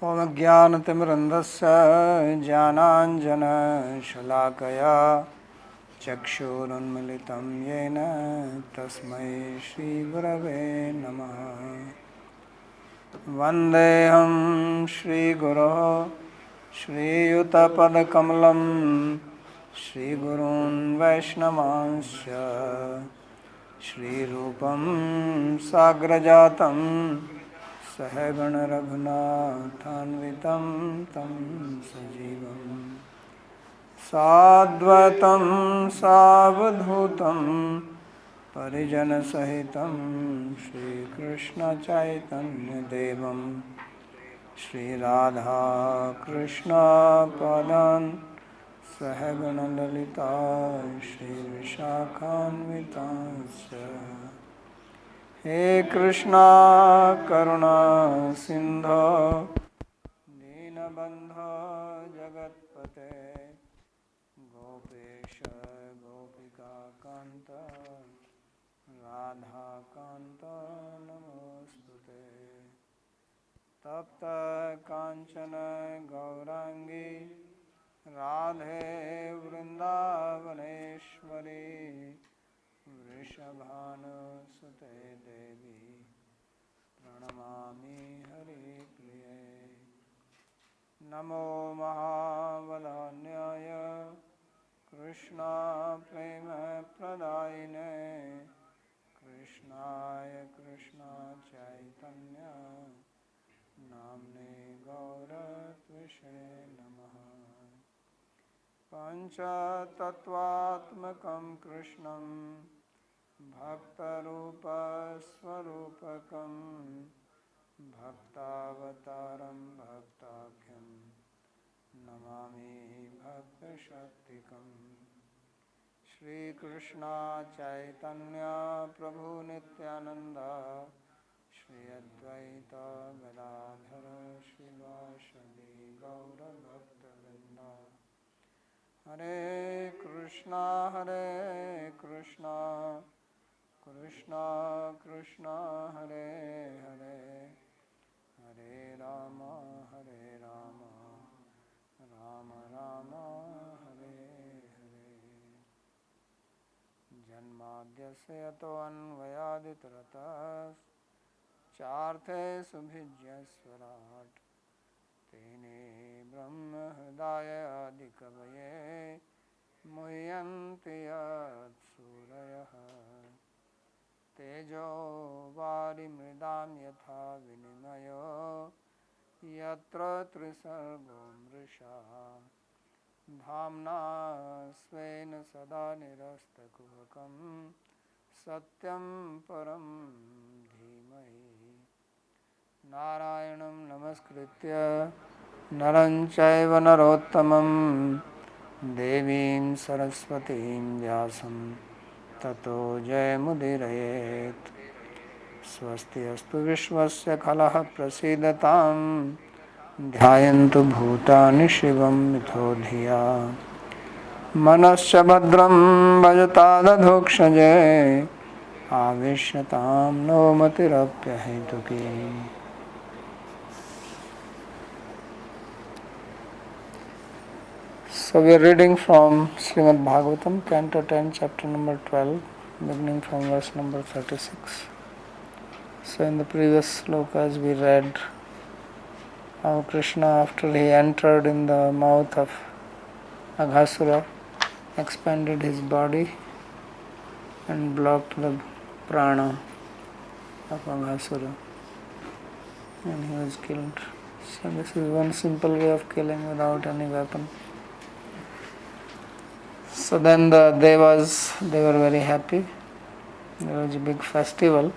ॐ ज्ञानतिमिरन्धस्य ज्ञानाञ्जनशलाकया चक्षुरुन्मिलितं येन तस्मै श्रीगुरवे नमः। वन्देऽहं श्रीगुरोः श्रीयुतपदकमलं श्रीगुरून् वैष्णवांश्च श्रीरूपं साग्रजातं सहगणरघुनाथान्वितं तं सजीवं साद्वैतं सावधूतं परिजनसहितं श्रीकृष्णचैतन्यदेवं श्रीराधाकृष्णपादान् सहगणललिता श्रीविशाखान्वितांश्च। हे कृष्णा करुणा सिन्धो दीनबन्धो जगत्पते गोपेश गोपिकान्त राधाकान्त नमोस्तुते। तप्त काञ्चन गौरांगी राधे वृन्दावनेश्वरी वृषभानुसुते देवी प्रणमामि हरिप्रिये। नमो महावदान्याय कृष्णा प्रेम प्रदायिने कृष्णाय कृष्णा चैतन्य नाम्ने गौरत्विषे नमः। पंचतत्वात्मकं कृष्णं भक्तरूपस्वरूपकं भक्तावतारं भक्ताख्यं नमामि भक्तशक्तिकं। श्रीकृष्ण चैतन्य प्रभु नित्यानंद श्री अद्वैत गदाधर श्रीवासदि गौरभक्तवृंद। हरे कृष्णा कृष्णा कृष्णा हरे हरे हरे राम राम राम हरे हरे। जन्माद्यस्य यतोऽन्वयादितरतश्चार्थे सुभिज्यस्वराट् तेने ब्रह्म हृदय आदिकवये मुह्यन्ति यत्सूरयः। तेजो वारिमृदां यथा विनिमयो यत्र त्रिसर्गो मृषा धाम्ना स्वेन सदा निरस्तकुहकं सत्यं परं धीमहि। नारायणं नमस्कृत्य नरं चैव नरोत्तमं देवीं सरस्वतीं व्यासं ततो जयमुदीरयेत्। स्वस्ति अस्तु विश्वस्य खलः प्रसीदतां ध्यायन्तु भूतानि शिवं मिथो धिया मनश्च भद्रं भजतादधोक्षजे आविश्यतां no मतिरप्यहेतुकी। So we are reading from Śrīmad-Bhāgavatam, Canto 10, chapter number 12, beginning from verse number 36. So in the previous slokas we read how Krishna, after he entered in the mouth of Aghasura, expanded his body and blocked the prana of Aghasura, and he was killed. So this is one simple way of killing without any weapon. So then the devas, they were very happy. There was a big festival,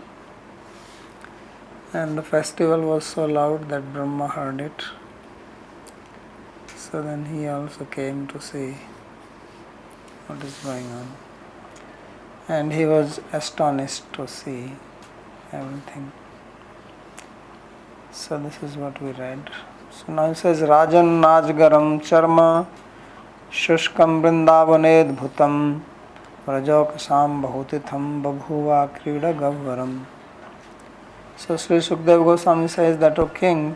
and the festival was so loud that Brahma heard it. So then he also came to see what is going on, and he was astonished to see everything. So this is what we read. So now it says, Rajan Najgaram Charma Shushkam Vrindavanedbhutam Vrajokasam Bahutitham Babhuva Krida Gavaram. So Sri Sukdev Goswami says that, O king,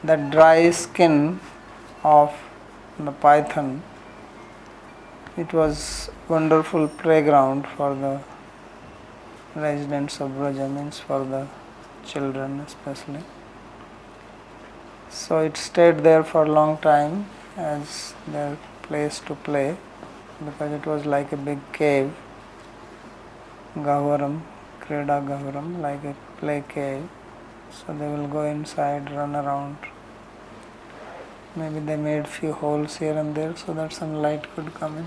the dry skin of the python. It was wonderful playground for the residents of Braja, means for the children especially. So it stayed there for a long time as their place to play, because it was like a big cave, Gavaram, Kreda Gavaram, like a play cave. So they will go inside, run around. Maybe they made few holes here and there so that some light could come in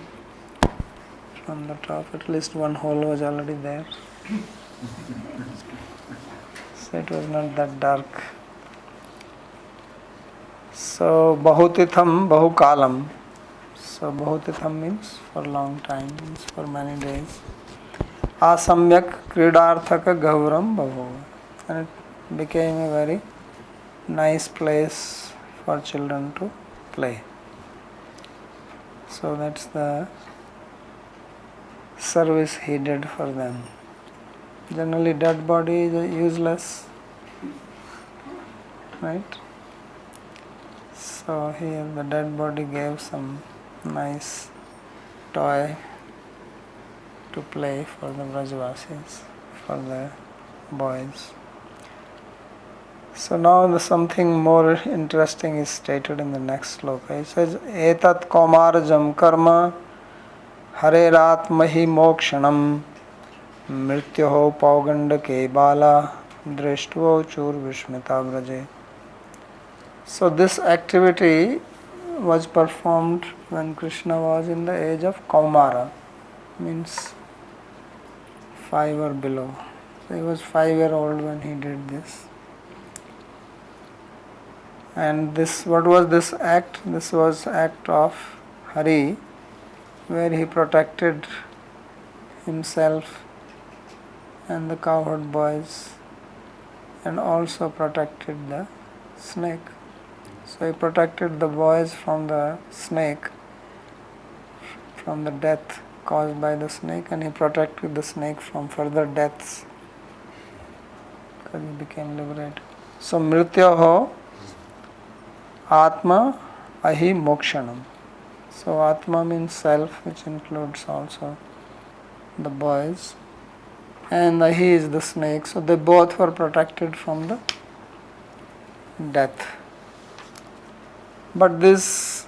from the top. At least one hole was already there. So it was not that dark. So Bahutitham Bahukalam. So Bahutitham means for a long time, means for many days. Asamyak Kridarthaka Gauram Bahu. And it became a very nice place for children to play. So that's the service he did for them. Generally dead body is useless, right? So here the dead body gave some nice toy to play for the Brajavasis, for the boys. So now something more interesting is stated in the next sloka. It says, Etat Kaumarjam Karma Hareratmahi Mokshanam Mrityoho Paugandake Bala Drishtvo Chur Vishmita Braje. So this activity was performed when Krishna was in the age of Kaumara, means 5 or below. So he was 5-year-old when he did this. And this, what was this act? This was act of Hari, where he protected himself and the cowherd boys, and also protected the snake. So he protected the boys from the snake, from the death caused by the snake, and he protected the snake from further deaths, because he became liberated. So Mrityoho Atma Ahi Mokshanam. So Atma means self, which includes also the boys, and Ahi is the snake. So they both were protected from the death. But this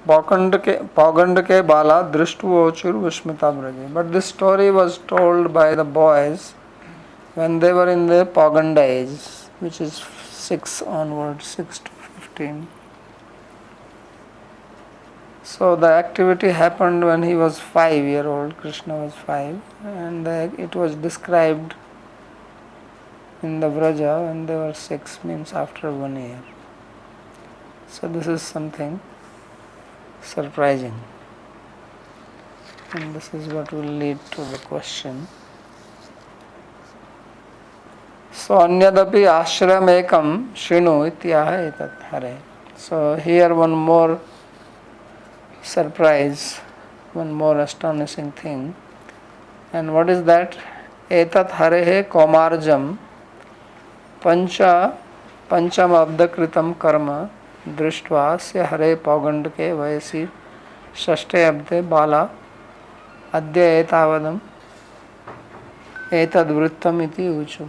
Paugandake Bala Drishtu Ochur Vishmita Braje. But this story was told by the boys when they were in the Pauganda age, which is 6 onwards, 6 to 15. So the activity happened when he was 5-year-old, Krishna was 5, and it was described in the Vraja when they were 6, means after 1 year. So this is something surprising. And this is what will lead to the question. So Anyadapi Ashram Ekam Shrinu Ityaha Etat Hare. So here one more surprise, one more astonishing thing. And what is that? Etat Harehe Kaumarjam Pancham Abdakritam Karma Drishtva Se Hare Paugandake Vayasi Shashte Abde Bala Adya Etavadam Etad Vrittam Iti Uchu.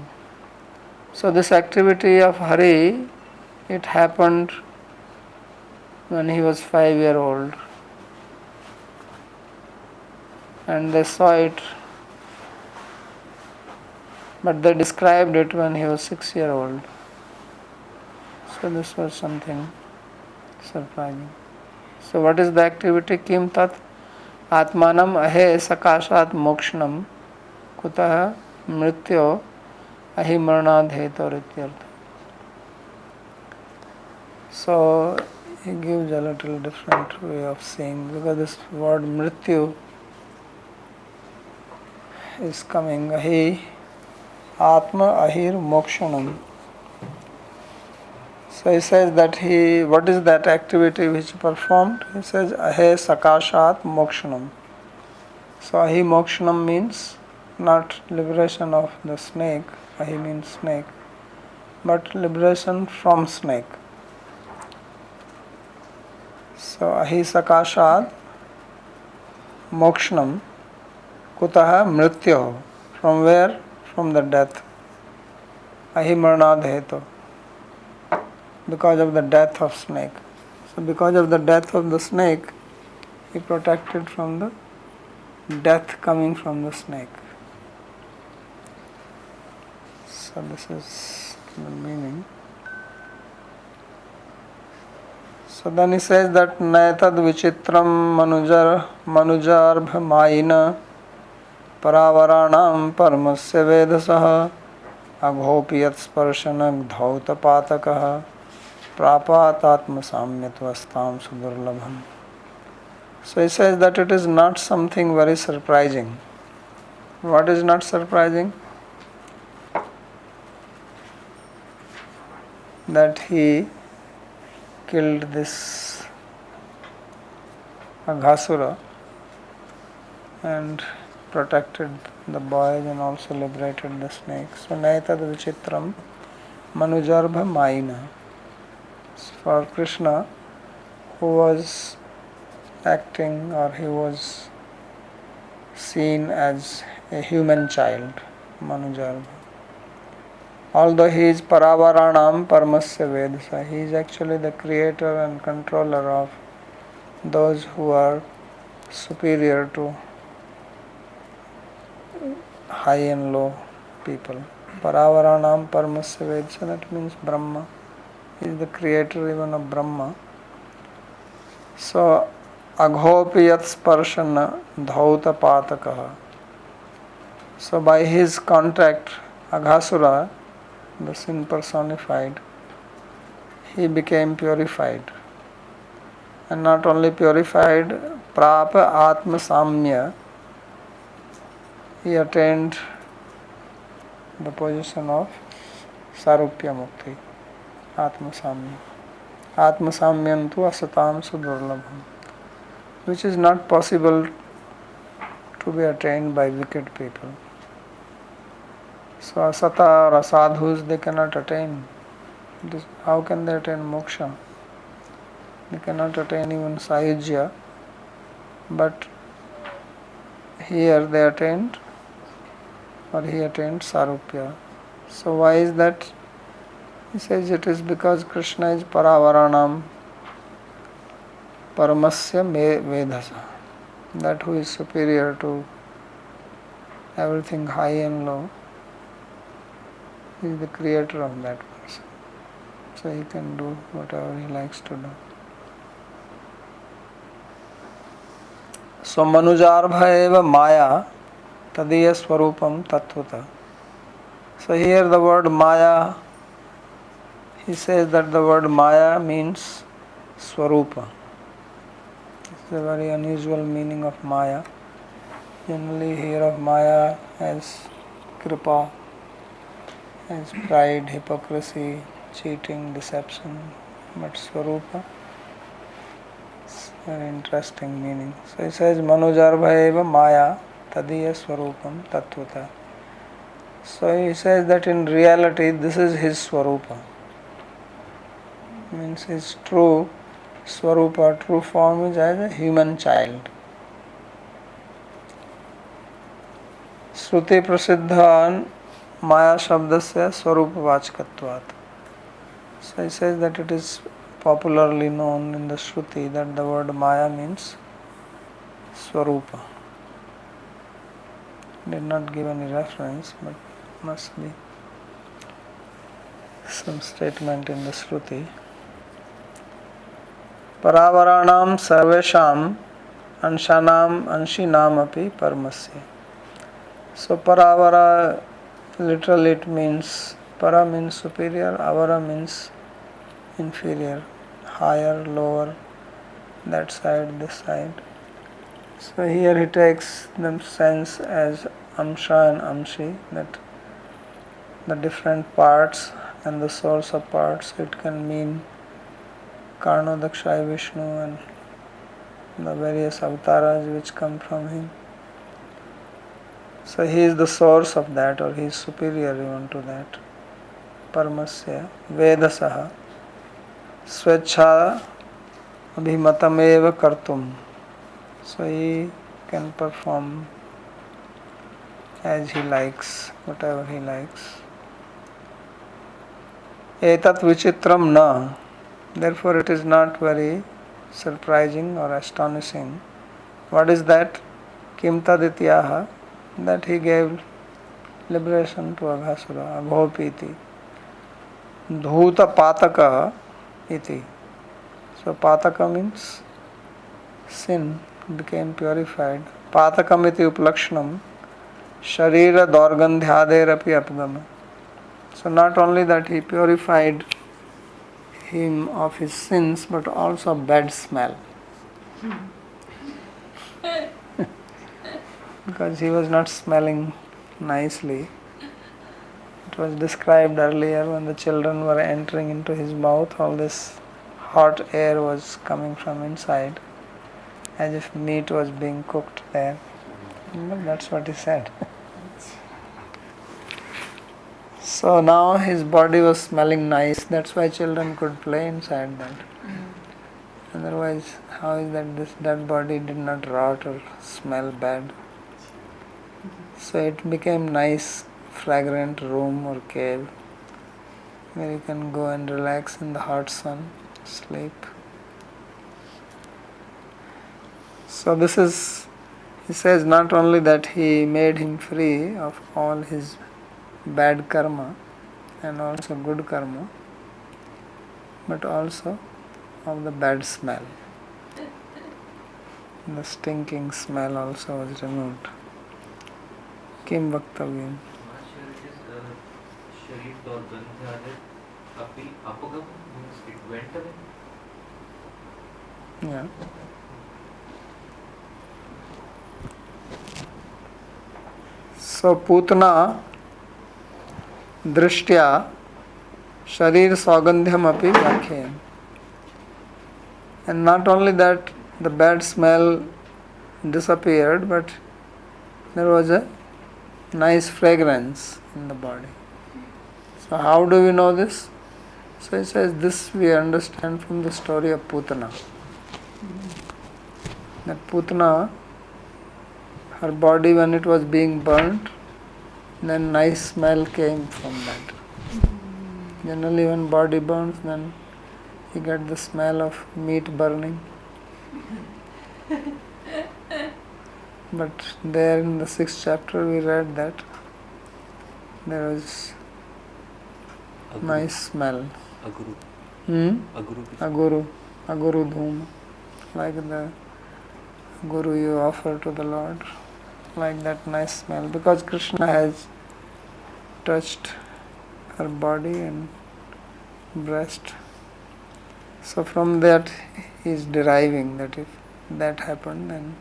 So this activity of Hari, it happened when he was 5-year-old, and they saw it, but they described it when he was 6-year-old. So this was something surprising. So what is the activity? Kim tat atmanam ahe sakashat mokshanam kutah mrityo ahi maranad hetor ityartha. So he gives a little different way of saying, because this word mrityu is coming, ahi atma ahir mokshanam. So he says that what is that activity which he performed? He says ahe sakashat mokshanam. So ahi mokshanam means not liberation of the snake, ahi means snake, but liberation from snake. So ahisakashad mokshnam kutaha mrityo. From where? From the death. Ahimarnad hetu. Because of the death of snake. So because of the death of the snake, he protected from the death coming from the snake. So this is the meaning. So then he says that naitad vichitram manujarbha mayina paravaranam paramasya vedasah aghopiyat sparshanag dhauta patakah prapat atma samyatvastam sudurlabham. So he says that it is not something very surprising. What is not surprising? That he killed this Aghasura and protected the boys and also liberated the snakes. So naitad vichitram manujarbha mayina. For Krishna, who was acting or he was seen as a human child, Manujarbha. Although he is Paravaranam Paramasya Vedasa, he is actually the creator and controller of those who are superior to high and low people. Paravaranam Paramasya Vedasa, that means Brahma. He is the creator even of Brahma. So, Aghopiyat Sparshana Dhauta Patakaha. So by his contact, Aghasura, the sin personified, he became purified. And not only purified, Prapa Atma Samya, he attained the position of Sarupya Mukti, Atma Samya. Atma Samyantu Asatam Sudurlabham, which is not possible to be attained by wicked people. So asata or asadhus, they cannot attain this. How can they attain moksha? They cannot attain even sayujya, but here they attained, or he attained sarupya. So why is that? He says it is because Krishna is paravaranam paramasya vedasa, that who is superior to everything high and low. He is the creator of that person. So he can do whatever he likes to do. So manujarbha eva maya tadiya swarupam tattvata. So here the word maya, he says that the word maya means swarupa. It's a very unusual meaning of maya. Generally hear of maya as kripa, as pride, hypocrisy, cheating, deception, but Swarupa, it's a very interesting meaning. So he says, Manujarbha eva maya tadiya Swarupam tattvata. So he says that in reality this is his Swarupa. Means his true Swarupa, true form is as a human child. Shruti prasiddhan Maya Shabdasya Swarupavachkatvat. So he says that it is popularly known in the Shruti that the word Maya means Swarupa. Did not give any reference, but must be some statement in the Shruti. Paravaranam sarvesham anshanam anshinam api paramasya. So paravara, literally it means, para means superior, avara means inferior, higher, lower, that side, this side. So here he takes the sense as amsha and amshi, that the different parts and the source of parts. It can mean Karno, Dakshay, Vishnu and the various avatars which come from him. So he is the source of that, or he is superior even to that. Paramasya Vedasaha Swechha abhimatameva kartum. So he can perform as he likes, whatever he likes. Etat vichitram na. Therefore it is not very surprising or astonishing. What is that? Kim tadityaha, that he gave liberation to Aghasura, Aghopiti. Dhuta pataka iti. So pataka means sin became purified. Patakam iti uplakshanam sharira dorgandhyaderapi apgama. So not only that he purified him of his sins, but also bad smell. Because he was not smelling nicely. It was described earlier when the children were entering into his mouth, all this hot air was coming from inside, as if meat was being cooked there. That's what he said. So now his body was smelling nice, that's why children could play inside that. Otherwise, how is that this dead body did not rot or smell bad? So it became nice, fragrant room or cave where you can go and relax in the hot sun, sleep. So this is, he says, not only that he made him free of all his bad karma and also good karma, but also of the bad smell. The stinking smell also was removed. Kim Vaktavyam. It went away. Yeah. So Putana Drishtya Sharir Saugandhyam api Vakhyam. And not only that, the bad smell disappeared, but there was a nice fragrance in the body. So how do we know this? So he says this we understand from the story of Putana. That Putana, her body when it was being burnt, then nice smell came from that. Generally when body burns, then you get the smell of meat burning. But there in the 6th chapter we read that there was nice smell. Aguru. Aguru dhuma. Like the guru you offer to the Lord. Like that nice smell. Because Krishna has touched her body and breast. So from that he is deriving that if that happened, then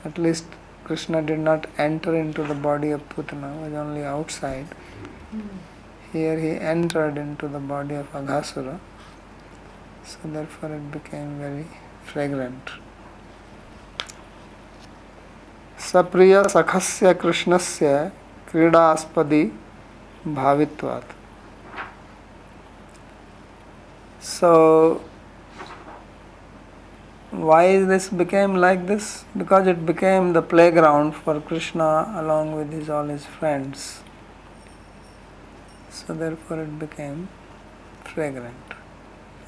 at least Krishna did not enter into the body of Putana, was only outside. Here he entered into the body of Aghasura, so therefore it became very fragrant. Sapriya sakhasya krishnasya kridaspadi bhavitvat. So why this became like this? Because it became the playground for Krishna along with all his friends. So therefore it became fragrant.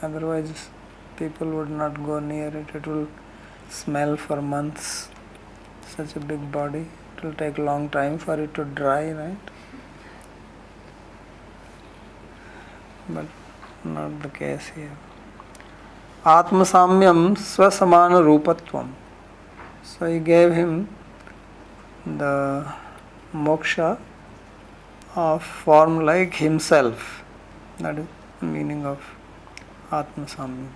Otherwise people would not go near it. It will smell for months. Such a big body. It will take a long time for it to dry, right? But not the case here. Atmasamyam swasamana rupatvam. So he gave him the moksha of form like himself. That is the meaning of Atmasamyam.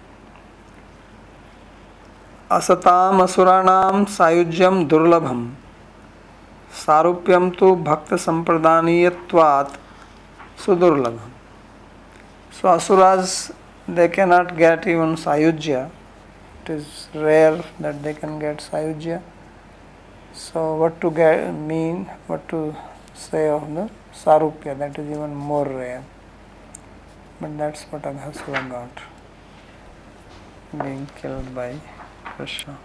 Asatam asuranam sayujyam durlabham sarupyam tu bhakta sampradaniyatvat sudurlabham. So asuras, they cannot get even sayujya. It is rare that they can get sayujya. So what to what to say of the sarupya, that is even more rare. But that's what Aghasura got. being killed by Krishna.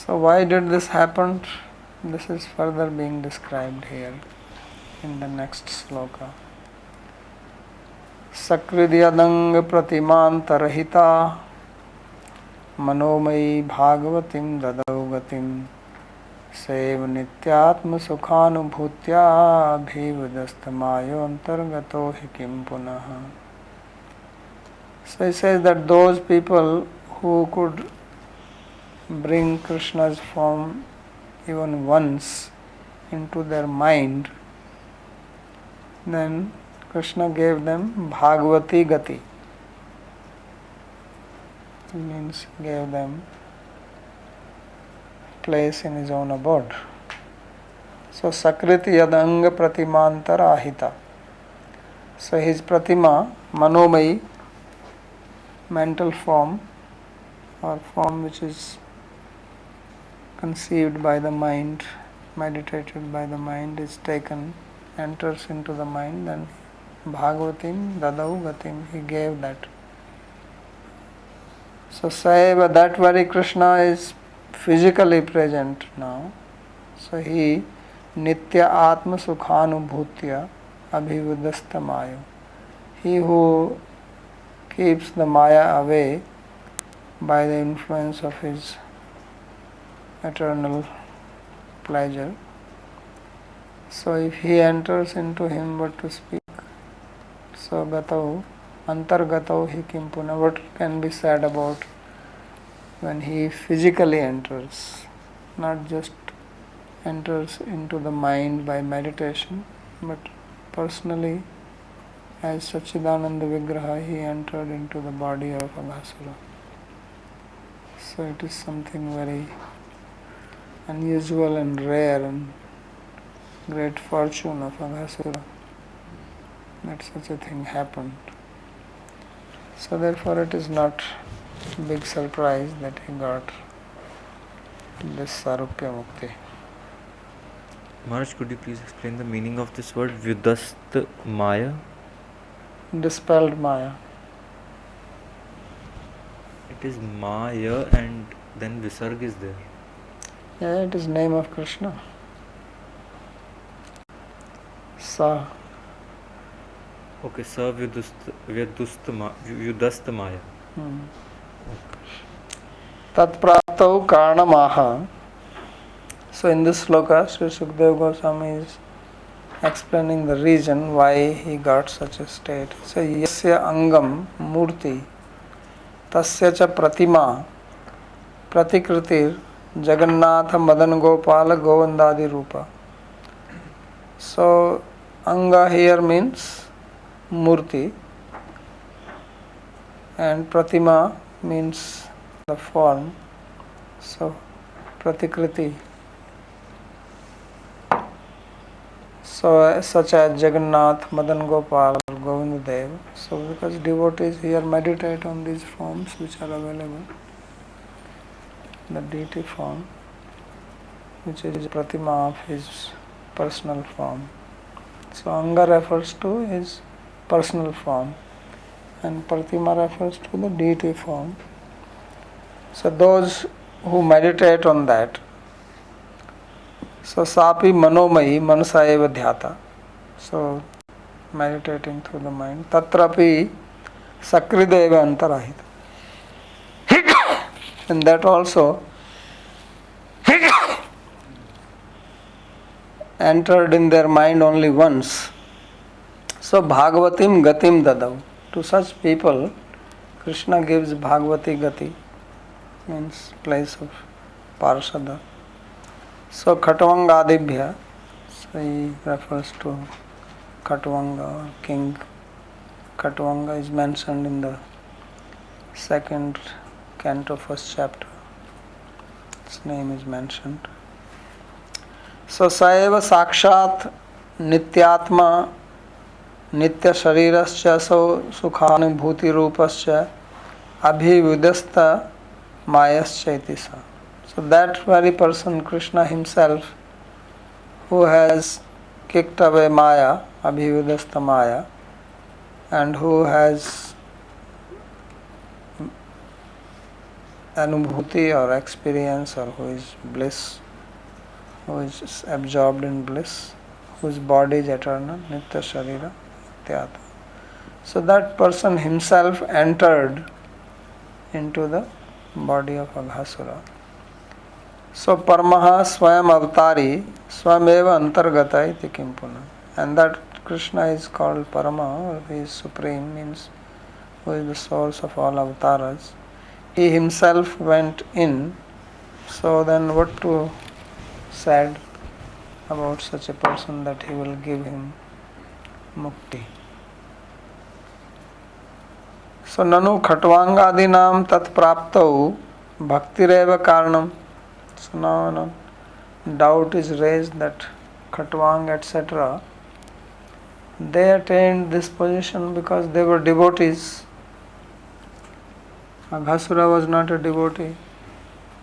So why did this happen? This is further being described here in the next sloka. Sakridyadang pratimantarahita manomai bhagavatim dadaugatim sev nityatma sukhanubhutya bhivadastamayo antargato hikim punaha. So he says that those people who could bring Krishna's form even once into their mind, then Krishna gave them Bhagavati Gati. It means gave them place in his own abode. So Sakriti Yadanga Pratimantara Ahita. So his Pratima, Manomai, mental form or form which is conceived by the mind, meditated by the mind, is taken, enters into the mind, then Bhagavatim Dadau Gatim, he gave that. So Saiva, that very Krishna is physically present now. So he Nitya Atma Sukhanubhutya Abhivudastamayo. He who keeps the Maya away by the influence of his eternal pleasure. So if he enters into him, what to speak? So Gatau, Antargatau hi kim puna. What can be said about when he physically enters, not just enters into the mind by meditation, but personally as Sachidananda Vigraha he entered into the body of Aghasura. So it is something very unusual and rare and great fortune of Aghasura that such a thing happened. So therefore it is not a big surprise that he got this Sarupya Mukti. Maharaj, could you please explain the meaning of this word Vyudast Maya? Dispelled Maya. It is Maya and then Visarg is there. Yeah, it is name of Krishna. Sa. Okay, Sa Vyudast Maya. Tat praptau karanamaha. So in this sloka, Sri Sukadeva Goswami is explaining the reason why he got such a state. So yasya angam murti tasya cha pratima pratikritir Jagannatha Madan Gopala Govindadi Rupa. So Anga here means Murti and Pratima means the form. So Pratikriti. So such as Jagannath, Madan Gopal, Govindadev. So because devotees here meditate on these forms which are available, the deity form, which is Pratima of his personal form. So Anga refers to his personal form and Pratima refers to the deity form. So those who meditate on that, so Sapi Manomai Manasa Eva Dhyata. So meditating through the mind. Tatrapi Sakrideva Antarahita. And that also entered in their mind only once. So Bhagavatim Gatim Dadav. To such people, Krishna gives Bhagavati Gati, means place of Parshada. So Khatvangadibhya, so he refers to Khatvanga, king. Khatvanga is mentioned in the second Canto, first chapter. Its name is mentioned. So Saeva Sakshat Nityatma Nitya Sharirascha So Sukhanubhuti Rupascha Abhividasta Mayascha Itisa. So that very person, Krishna himself, who has kicked away Maya, Abhividasta Maya, and who has anubhuti or experience, or who is bliss, who is absorbed in bliss, whose body is eternal, Nitya Sharira, Nityata. So that person himself entered into the body of Aghasura. So Paramaha Swayam Avatari Swameva Antargata iti Kimpuna. And that Krishna is called Parama, or he is supreme, means who is the source of all avatars. He himself went in. So then what to said about such a person, that he will give him mukti. So nanu khatvangadinam tat praptau bhaktireva karanam. So now doubt is raised that Khatwang etc. they attained this position because they were devotees. Aghasura was not a devotee.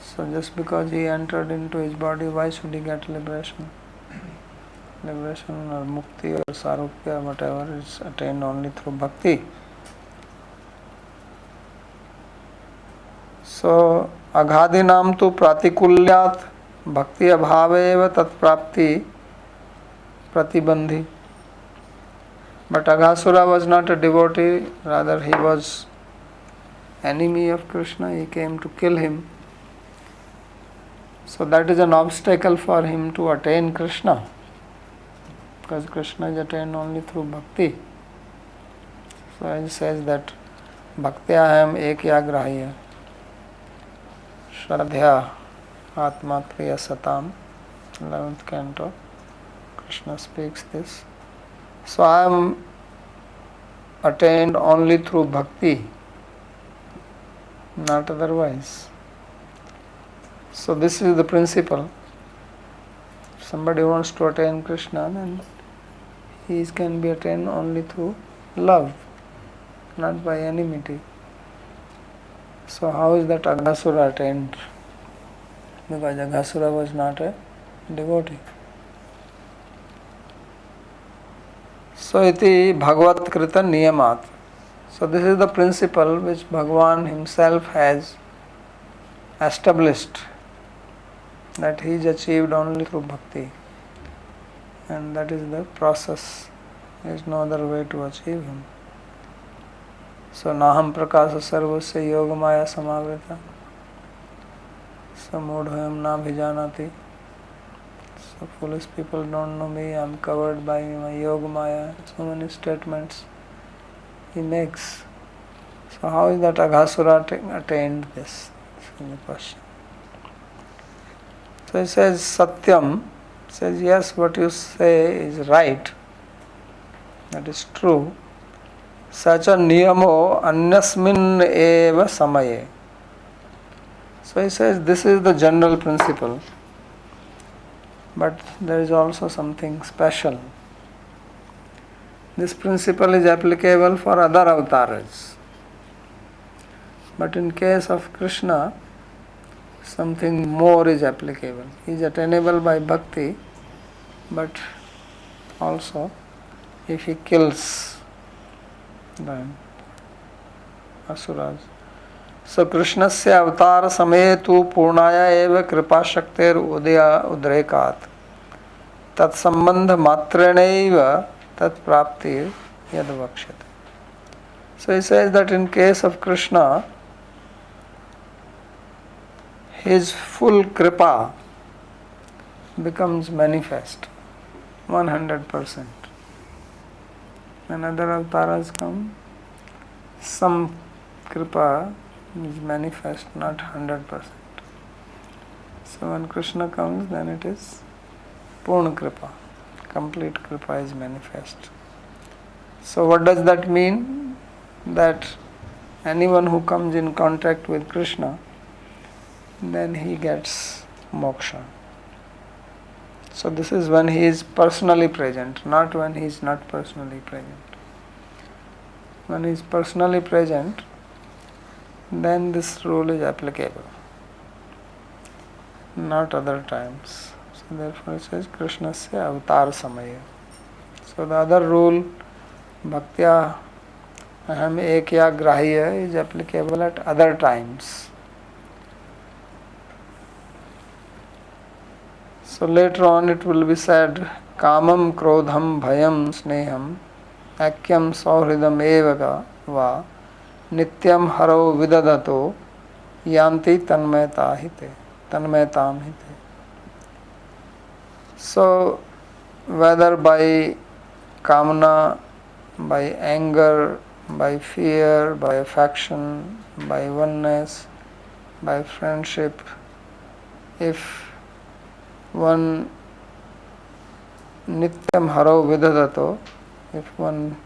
So just because he entered into his body, why should he get liberation? Liberation or mukti or sarupya or whatever is attained only through bhakti. So Aghadinam tu pratikulyat bhakti abhaveva tat prapti pratibandhi. But Aghasura was not a devotee, rather he was enemy of Krishna, he came to kill him. So that is an obstacle for him to attain Krishna, because Krishna is attained only through bhakti. So it says that bhaktya ham ekyagrahya Shraddhya Atma Priya Satam, 11th Canto, Krishna speaks this. So I am attained only through bhakti, not otherwise. So this is the principle. If somebody wants to attain Krishna, then he can be attained only through love, not by enmity. So how is that Aghasura attained? Because Aghasura was not a devotee. So iti Bhagavat Krita Niyamat. So this is the principle which Bhagavan himself has established, that he is achieved only through bhakti. And that is the process. There is no other way to achieve him. So Naham Prakasa Sarvasya Yoga Maya Samavrita Samudhoyam Na Bhijanati. So foolish people don't know me, I am covered by my Yoga Maya. So many statements he makes. So how is that Aghasura attained this? This is the question. So he says Satyam, says yes, what you say is right, that is true. Such a niyamo anyasmin eva samaye. So he says this is the general principle, but there is also something special. This principle is applicable for other avatars, but in case of Krishna, something more is applicable. He is attainable by bhakti, but also if he kills the asuras. So Krishnasya avatar samaye tu purnaya eva kripa shakter udaya udrekat tat sambandha matranaiva tat prapti yad vakshyate. So he says that in case of Krishna, his full kripa becomes manifest 100%. When other avatars come, some kripa is manifest, not 100%. So when Krishna comes, then it is Purna kripa, complete kripa is manifest. So what does that mean? That anyone who comes in contact with Krishna, then he gets moksha. So this is when he is personally present, not when he is not personally present. When he is personally present, then this rule is applicable, not other times. So therefore it says Krishnasya avatar samaya. So the other rule, bhaktya aham ekya grahya, is applicable at other times. So later on it will be said, kamam krodham bhayam sneham akyam sauhridam evaga va nityam haro vidadato yanti tanmaytam hite. So whether by kamana, by anger, by fear, by affection, by oneness, by friendship, if one nityam haro vidadato, if one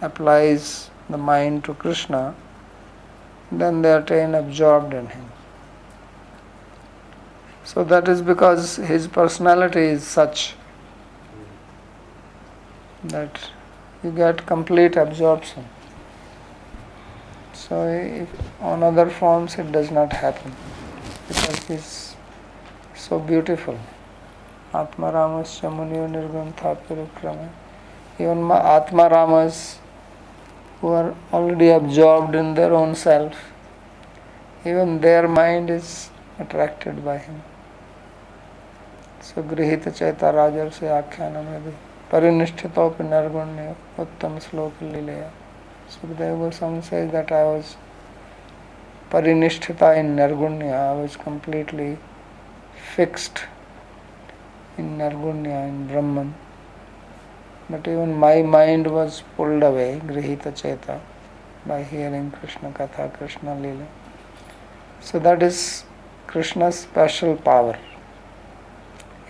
applies the mind to Krishna, then they attain absorbed in him. So that is because his personality is such that you get complete absorption. So if on other forms it does not happen, because he is so beautiful. Atma Ramasya Muniyo Nirguntha Pirikrama. Even Atma Ramas who are already absorbed in their own self, even their mind is attracted by him. So Grihita Chaita Rajarse Akhyana Medhi Parinishthitopi Nirgunya Uttam Sloka Lileya. Sukadeva Goswami says that I was Parinisthita in Nirgunya, I was completely fixed in Nirgunya, in Brahman. But even my mind was pulled away, Grihita Cheta, by hearing Krishna Katha, Krishna Lila. So that is Krishna's special power.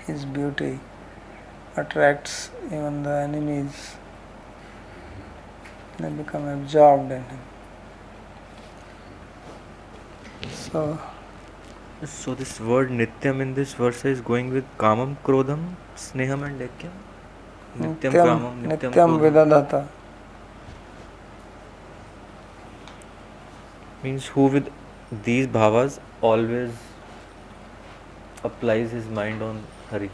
His beauty attracts even the enemies. They become absorbed in him. So this word nityam in this verse is going with kamam, krodham, sneham and ekyam? Nityam kamam, nityam vidadata. Means who with these bhavas always applies his mind on Hari.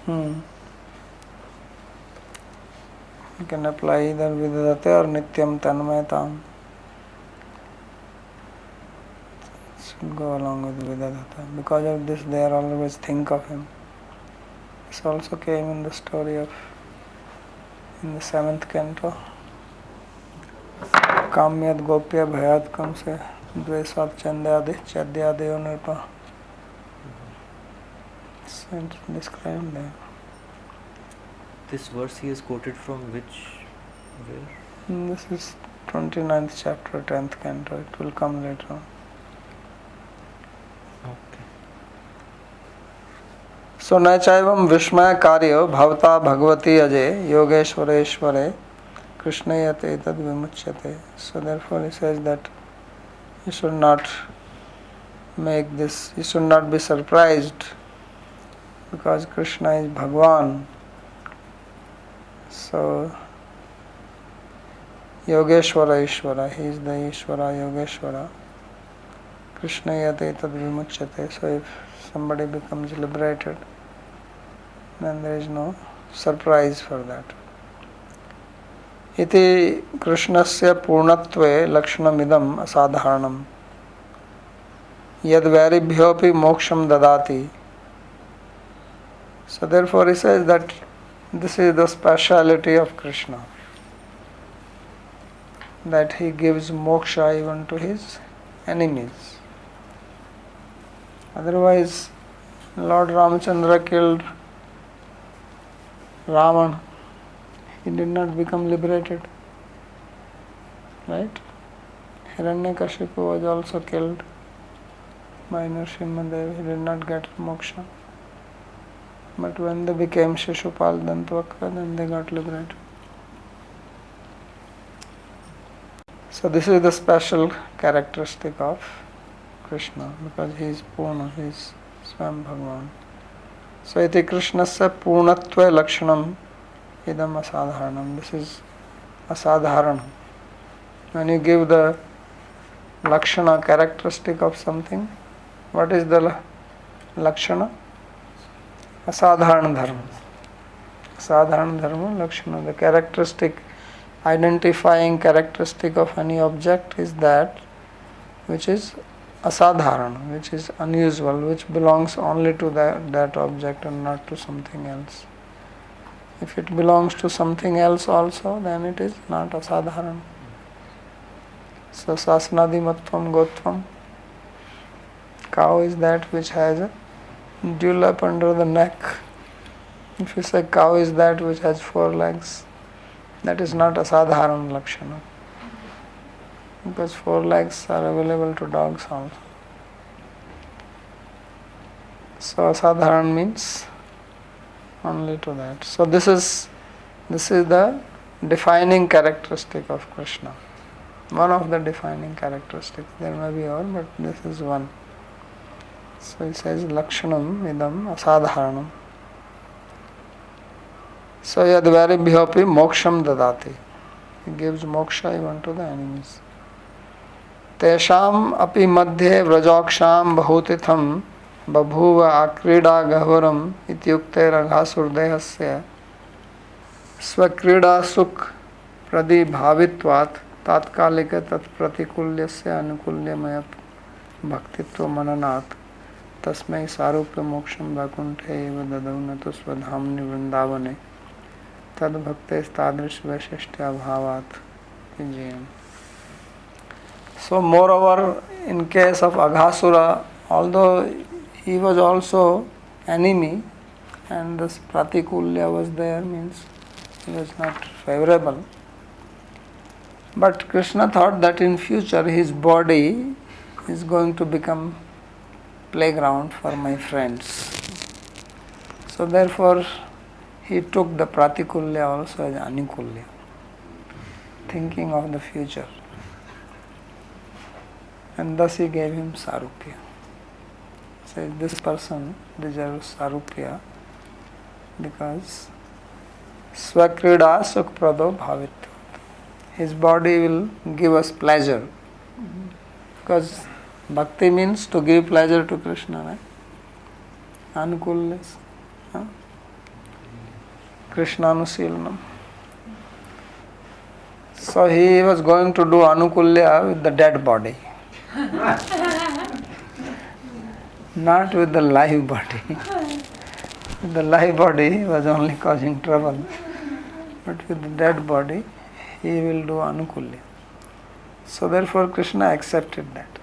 You can apply either vidadate or nityam tanmaytam. Should go along with vidadata. Because of this they always think of him. This also came in the story of in the 7th canto. Kamyad gopya bhayat kamse dvesat chadyadeo nirpa. So it's described there. This verse he is quoted from which? Where? This is 29th chapter, 10th canto. It will come later on. Okay. So न चैवं विस्मय कार्य भवता भगवती अजय योगेश्वरेश्वरे कृष्णयते तद विमुच्यते. So therefore he says that you should not make this, you should not be surprised because Krishna is Bhagwan. So Yogeshwara Ishvara, he is the Ishvara, Yogeshwara. Krishna yate tad vimuchyate. So if somebody becomes liberated, then there is no surprise for that. Iti Krishnasya purnatve lakshanamidam asadharanam yadvaribhyopi moksham dadati. So therefore he says that this is the speciality of Krishna, that he gives moksha even to his enemies. Otherwise, Lord Ramachandra killed Ravan. He did not become liberated. Right? Hiranyakashipu was also killed by Nrsimhadev. He did not get moksha. But when they became Shishupal, Dantavakra, then they got liberated. So this is the special characteristic of Krishna, because he is Purna, he is Swam Bhagavan. So iti Krishnasya Purnatva Lakshanam idam asadharanam. This is asadharanam. When you give the Lakshana, characteristic of something, what is the Lakshana? Asadharana dharma. Sadharana dharma lakshana. The characteristic, identifying characteristic of any object is that which is asadharana, which is unusual, which belongs only to that object and not to something else. If it belongs to something else also, then it is not asadharana. So sasanadi matvam gotvam. Cow is that which has a dewlap under the neck. If you say cow is that which has 4 legs, that is not asadharana lakshana. Because 4 legs are available to dogs also. So asadharana means only to that. So this is the defining characteristic of Krishna. One of the defining characteristics. There may be all, but this is one. So he says lakshanam idam asadharanam. So yadvaribhyopi moksham dadati. He gives moksha even to the enemies. Tesham api madhye vrajoksham bahutitham babhuva akrida gahvaram ityukte raghasurdehasya svakrida sukh pradibhavitvat tatkalika tatpratikulyasya anukulyamaya bhaktitva mananat tasmai sarupya moksham vakunthe eva dadavnatu swadhamni vrindavane tad bhaktes tadrish vaishishtya bhavat vijayam. So moreover, in case of Aghasura, although he was also enemy and this pratikulya was there, means he was not favorable, but Krishna thought that in future his body is going to become playground for my friends. So therefore he took the pratikulya also as anukulya, thinking of the future. And thus he gave him sarupya. So this person deserves sarupya because swakrida sukprado bhavit. His body will give us pleasure. Because bhakti means to give pleasure to Krishna, right? Anukulya. Krishnanusilanam. So he was going to do anukulya with the dead body. Not with the live body. The live body was only causing trouble. But with the dead body, he will do anukulya. So therefore Krishna accepted that.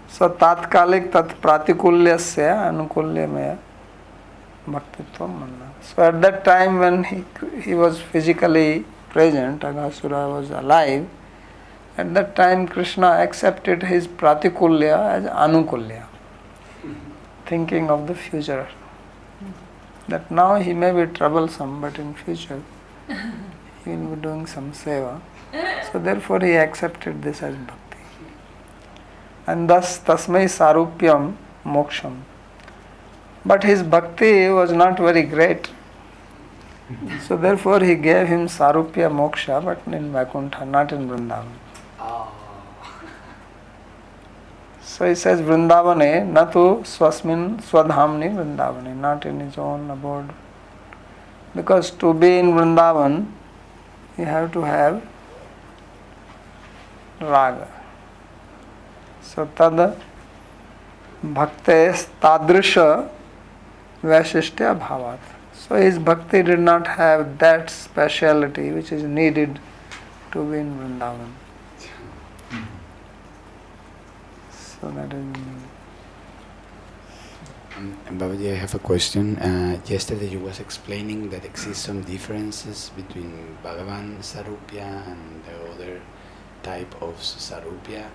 So tatkalik tat pratikulyasya anukulyamaya bhaktitva manna. So at that time when he was physically present, Aghasura was alive, at that time Krishna accepted his pratikulya as anukulya, thinking of the future. That now he may be troublesome, but in future he will be doing some seva. So therefore he accepted this as bhakti. And thus tasmai sarupyam moksham. But his bhakti was not very great. So therefore he gave him sarupya moksha, but in Vaikuntha, not in Vrindavan. So he says Vrindavane, natu swasmin swadhamni Vrindavane, not in his own abode. Because to be in Vrindavan, you have to have raga. So tad bhaktes tadrisha vaishishtya bhavat. So his bhakti did not have that speciality which is needed to be in Vrindavan. So that is. Babaji, I have a question. Yesterday you was explaining that exist some differences between Bhagavan Sarupya and the other type of Sarupya.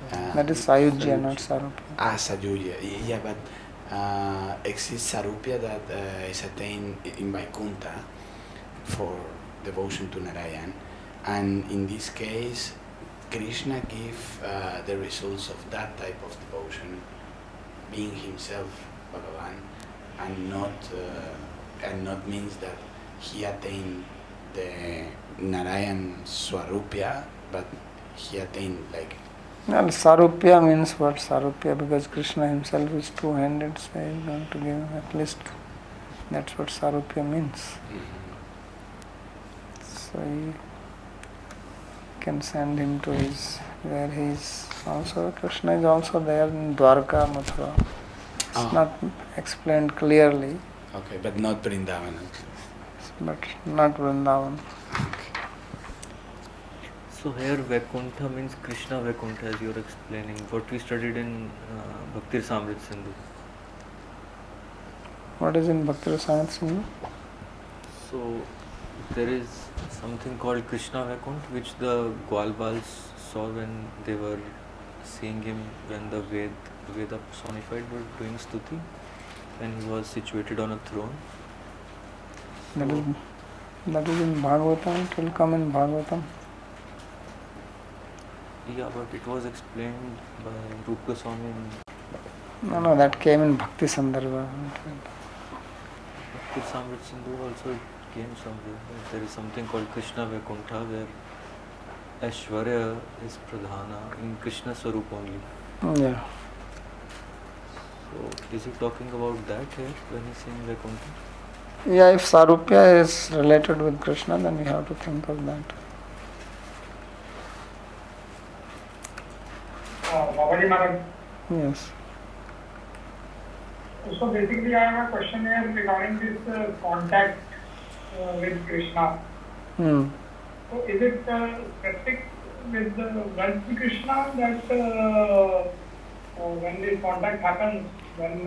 That is Sayujya, not Sarupya. Sayujya. Yeah, but exists Sarupya that is attained in Vaikuntha for devotion to Narayan, and in this case Krishna give the results of that type of devotion, being himself Bhagavan, and not means that he attained the Narayan Swarupya, but he attained like. Well, Sarupya means what? Sarupya, because Krishna himself is two-handed, so he is going to give him at least That's what Sarupya means. Mm-hmm. So you can send him to his, where he is also, Krishna is also there in Dwarka, Mathura. It's not explained clearly. Okay, but not Vrindavan. But not Vrindavan. So here Vaikuntha means Krishna Vaikuntha, as you're explaining, what we studied in Bhakti Samrit Sindhu. What is in Bhakti Rasamrita Sindhu? So there is something called Krishna Vaikuntha, which the Gwalbals saw when they were seeing him when the Veda personified were doing stuti, when he was situated on a throne. That is in Bhāgavatam. It will come in Bhāgavatam. Yeah, but it was explained by Rupa Goswami in No, that came in Bhakti Sandarbha. Bhakti Samrit Sindhu also it came somewhere. There is something called Krishna Vaikuntha where Aishwarya is Pradhana in Krishna Swarup only. Yeah. So is he talking about that here when he's saying Vaikuntha? Yeah, if Sarupya is related with Krishna, then we have to think of that. Babaji Maharaj. Yes. So basically, I have a question here regarding this contact with Krishna. Hmm. So is it specific with Lord Krishna that when this contact happens, when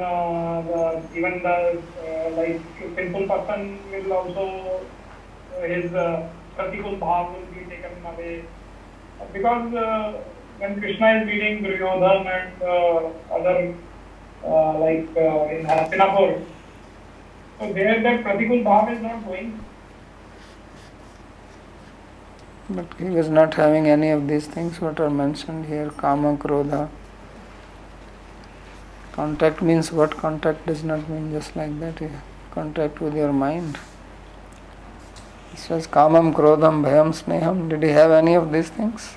even the like simple person will also his pratikul bhav will be taken away, because when Krishna is meeting Duryodhan and other in Hastinapur, so there that pratikul bhav is not going. But he was not having any of these things what are mentioned here, kama, krodha. Contact means what? Contact does not mean just like that. Contact with your mind. It says kamam, krodham, bhayam, sneham. Did he have any of these things?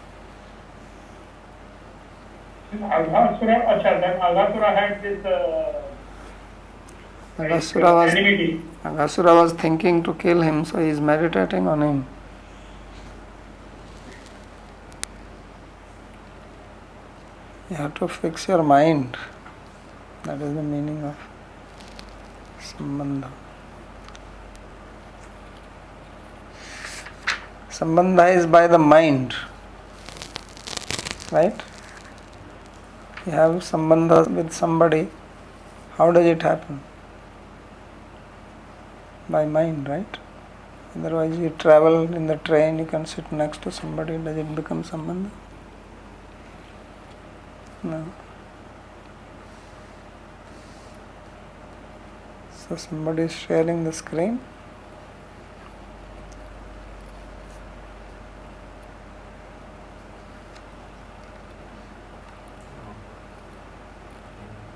Aghasura had this enmity. Aghasura was thinking to kill him, so he is meditating on him. You have to fix your mind. That is the meaning of sambandha. Sambandha is by the mind. Right? You have sambandha with somebody. How does it happen? By mind, right? Otherwise you travel in the train, you can sit next to somebody. Does it become sambandha? No. So somebody is sharing the screen.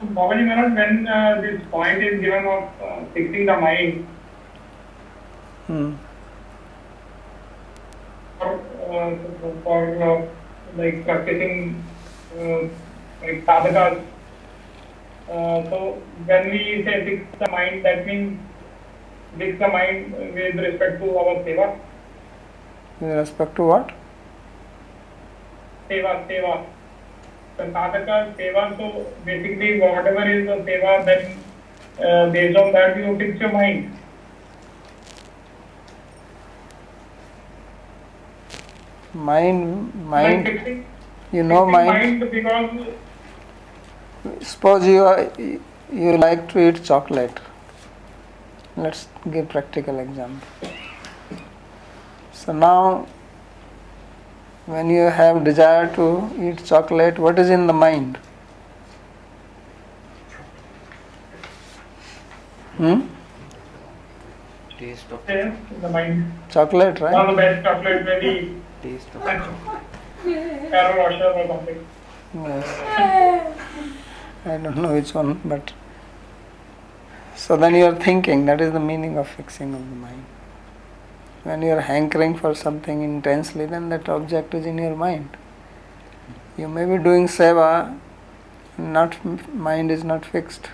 Babaji Maharaj, when this point is given of fixing the mind, for like practicing like sadhakas, so when we say fix the mind, that means fix the mind with respect to our seva. With respect to what? Seva. The sadhaka seva, so basically whatever is the seva, then based on that you fix your mind. Mind, Like fixing, you know fixing mind. Because Suppose you like to eat chocolate. Let's give practical example. So now, when you have desire to eat chocolate, what is in the mind? Taste of in the mind. Chocolate, One of right? the best chocolate, maybe taste of Carol Rocher or something. Yes. I don't know which one, but so then you are thinking. That is the meaning of fixing of the mind. When you are hankering for something intensely, then that object is in your mind. You may be doing seva, mind is not fixed.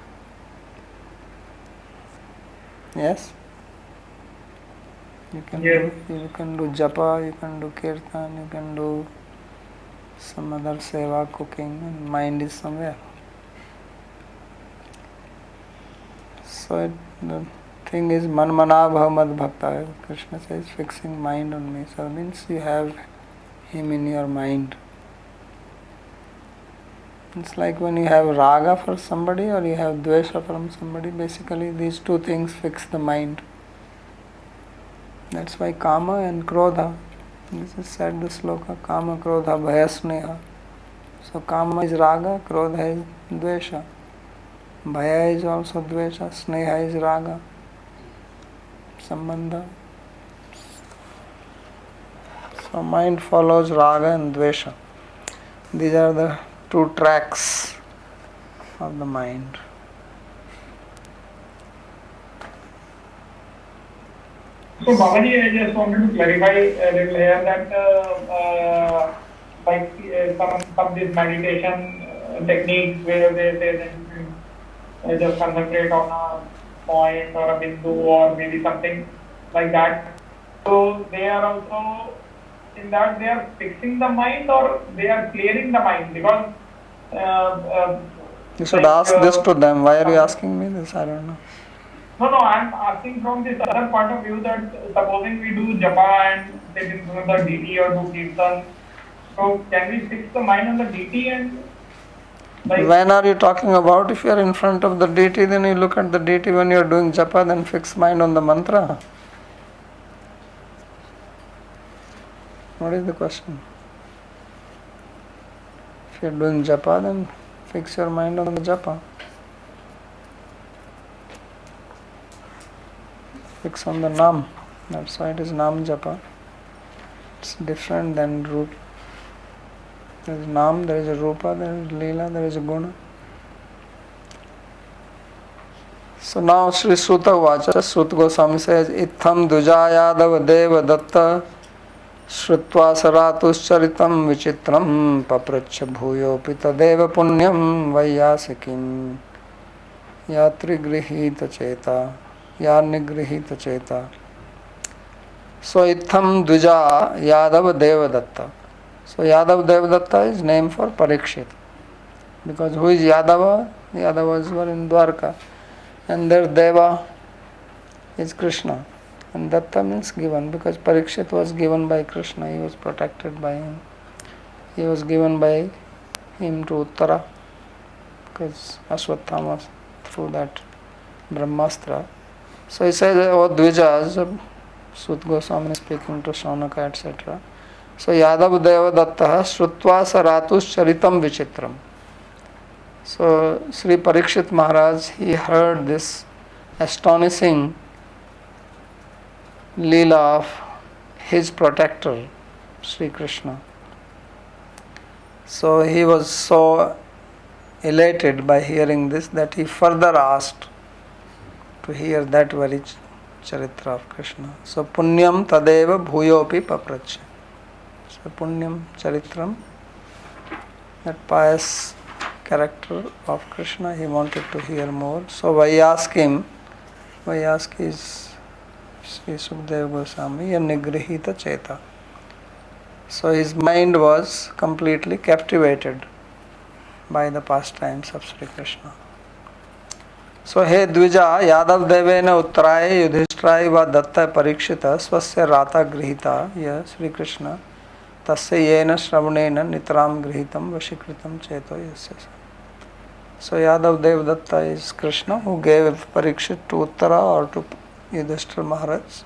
Yes? You can Yes. you can do japa, you can do kirtan, you can do some other seva, cooking, and mind is somewhere. So the thing is manmana bhav bhakta. Krishna says fixing mind on me. So it means you have him in your mind. It's like when you have raga for somebody or you have dvesha from somebody, basically these two things fix the mind. That's why kama and krodha, this is said the sloka, kama krodha bhaya sneha. So kama is raga, krodha is dvesha. Bhaya is also dvesha, sneha is raga, sambandha. So mind follows raga and dvesha. These are the two tracks of the mind. So Babaji, I just wanted to clarify a little here that like some these meditation techniques where they say that you can just concentrate on a point or a bindu or maybe something like that. So they are also in that they are fixing the mind or they are clearing the mind because You should ask this to them. Why are you asking me this? I don't know. No, I'm asking from this other point of view that supposing we do japa and sit in front of the DT or do kirtan, so can we fix the mind on the DT and like... When are you talking about? If you are in front of the deity, then you look at the deity. When you are doing japa, then fix mind on the mantra. What is the question? If you are doing japa, then fix your mind on the japa. Fix on the nam. That's why it is nam japa. It's different than root. There is nam, there is a rupa, there is lila, there is a guna. So now Sri Suta Vacha, Suta Goswami says, Itham dujayadav deva datta Shrutva saratuscharitam vichitram papracha bhuyo pita deva punyam vayyasikim yatri grihita cheta yarnigrihita cheta. So Itham duja yadav deva datta. So Yadav Devadatta is name for Parikshit. Because who is Yadava? Yadavas were in Dwarka. And their Deva is Krishna. And Datta means given, because Parikshit was given by Krishna. He was protected by him. He was given by him to Uttara. Because Ashwatthama through that Brahmastra. So he says, O Dvijas, Sut Goswami speaking to Shaunaka, etc. So Yadav Devadatta Shrutva Saratus Charitam Vichitram. So Sri Parikshit Maharaj, he heard this astonishing Leela of his protector, Sri Krishna. So he was so elated by hearing this that he further asked to hear that very charitra of Krishna. So Punyam Tadeva Bhuyopi Papracha. So Punyam Charitram, that pious character of Krishna, he wanted to hear more. So Vayyaski is Sri Sukadeva Goswami, Nigrihita Cheta. So his mind was completely captivated by the pastimes of Sri Krishna. So He Dvija Yadav Devena Uttaraya Yudhishthiraya va Datta Parikshita Swasya Rata Grihita Ya Sri Krishna Tasya Yena Shravanena Nitram Grihitam Vashikritam Cheto Yasya. So Yadav Devadatta is Krishna who gave Parikshit to Uttara or to Yudhishthira Maharaj.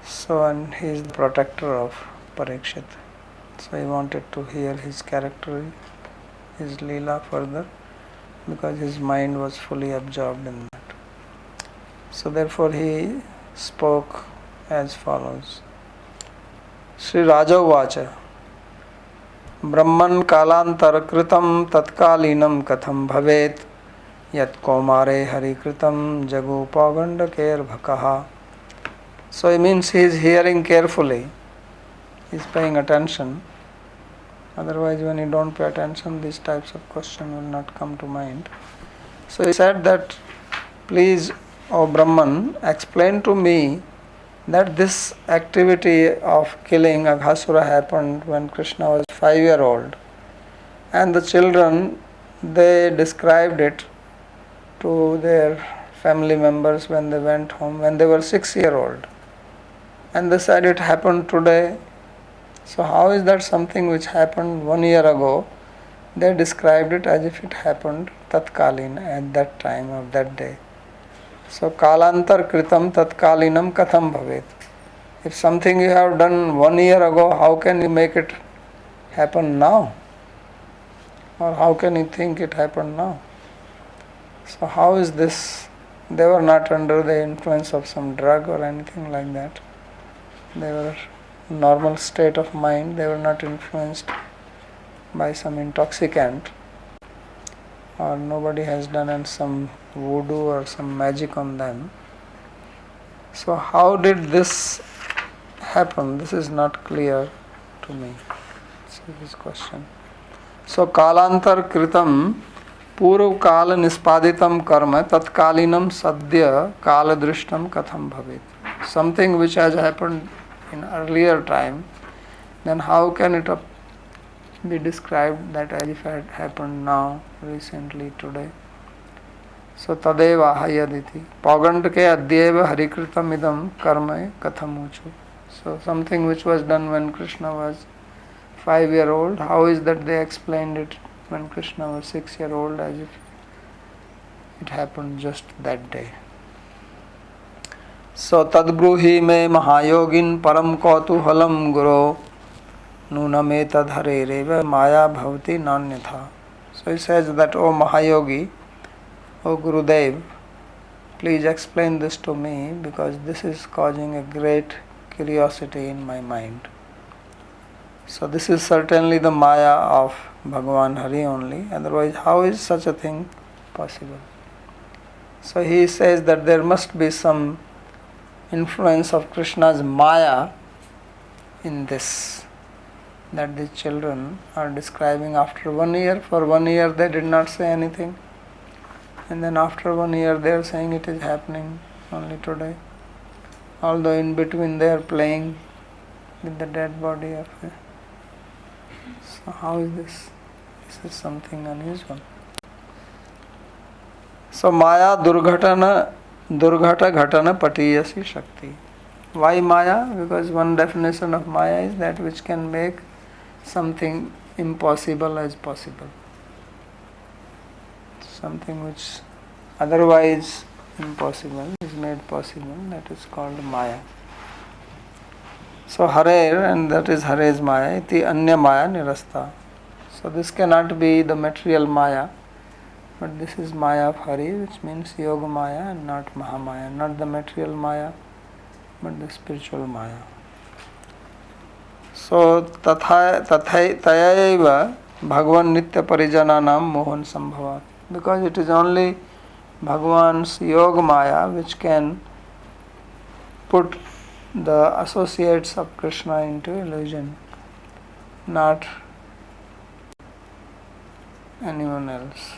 So and he is the protector of Parikshit. So he wanted to hear his character, his Leela further, because his mind was fully absorbed in that. So therefore he spoke as follows. Sri Raja Vacha Brahman Kalantar Kritam Tatkalinam Katham Bhavet Yat Komare Hari Kritam Jagu Paganda Ker Bhakaha. So it means he is hearing carefully, he is paying attention. Otherwise, when you don't pay attention, these types of questions will not come to mind. So he said that, please O Brahman, explain to me that this activity of killing Aghasura happened when Krishna was 5 years old, and the children, they described it to their family members when they went home when they were 6 years old, and they said it happened today. So how is that something which happened 1 year ago? They described it as if it happened tatkalin, at that time of that day. So kalantar kritam tatkalinam katham bhavet. If something you have done 1 year ago, how can you make it happen now? Or how can you think it happened now? So how is this? They were not under the influence of some drug or anything like that. They were in normal state of mind. They were not influenced by some intoxicant, or nobody has done some voodoo or some magic on them. So how did this happen? This is not clear to me. So this question. So kalantar kritam purv kala nispaditam karma tatkalinam sadya kala drishtam katham bhavet. Something which has happened in earlier time, then how can it be described that as if it happened now, recently, today? So tadeva hayaditi pagantake adyeva harikritam idam karma katham uchu. So something which was done when Krishna was 5 years old, how is that they explained it when Krishna was 6 years old as if it happened just that day? So tadbruhi me mahayogin param kautuhalam guru nuname tadhare reva maya bhavati nanyatha. So he says that, O Mahayogi, O Gurudev, please explain this to me, because this is causing a great curiosity in my mind. So this is certainly the Maya of Bhagavan Hari only, otherwise how is such a thing possible? So he says that there must be some influence of Krishna's Maya in this, that the children are describing after 1 year. For 1 year they did not say anything, and then after 1 year they are saying it is happening only today, although in between they are playing with the dead body of a. So how is this? This is something unusual. So Maya Durghata Ghatana Patiyasi Shakti. Why Maya? Because one definition of Maya is that which can make something impossible as possible. Something which otherwise impossible is made possible. That is called Maya. So Hare, and that is Hare's Maya, iti anya Maya nirasta. So this cannot be the material Maya, but this is Maya of Hari, which means Yoga Maya and not Mahamaya, not the material Maya, but the spiritual Maya. So Tayaiva Bhagavan Nitya Parijananam Mohan Sambhavat. Because it is only Bhagavan's Yoga Maya which can put the associates of Krishna into illusion, not anyone else.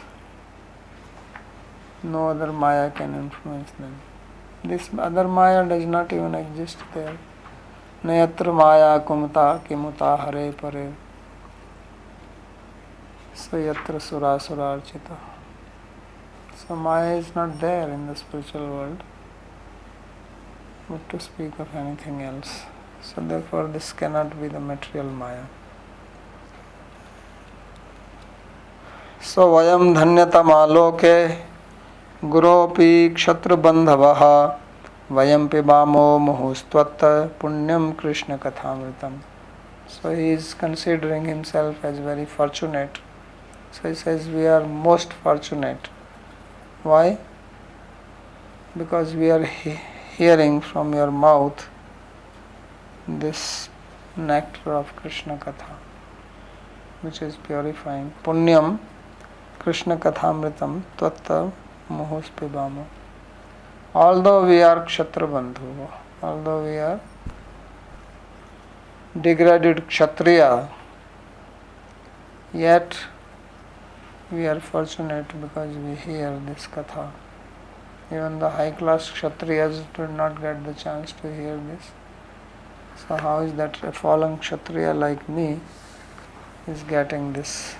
No other Maya can influence them. This other Maya does not even exist there. Nayatra Maya Kumta Kimuta Hare Pare Sayatra Sura Surarchita. So Maya is not there in the spiritual world, but to speak of anything else. So therefore this cannot be the material Maya. So Vayam Dhanyata Maloke Guropi Kshatra Bandhavaha Vayam Pibamo Muhustvatta Punyam Krishna Kathamritam. So he is considering himself as very fortunate. So he says we are most fortunate. Why? Because we are hearing from your mouth this nectar of Krishna Katha, which is purifying. Punyam Krishna Kathamritam Tvatta Muhus Pibamo. Although we are Kshatra Bandhu, although we are degraded Kshatriya, yet we are fortunate because we hear this Katha. Even the high class Kshatriyas did not get the chance to hear this. So how is that a fallen Kshatriya like me is getting this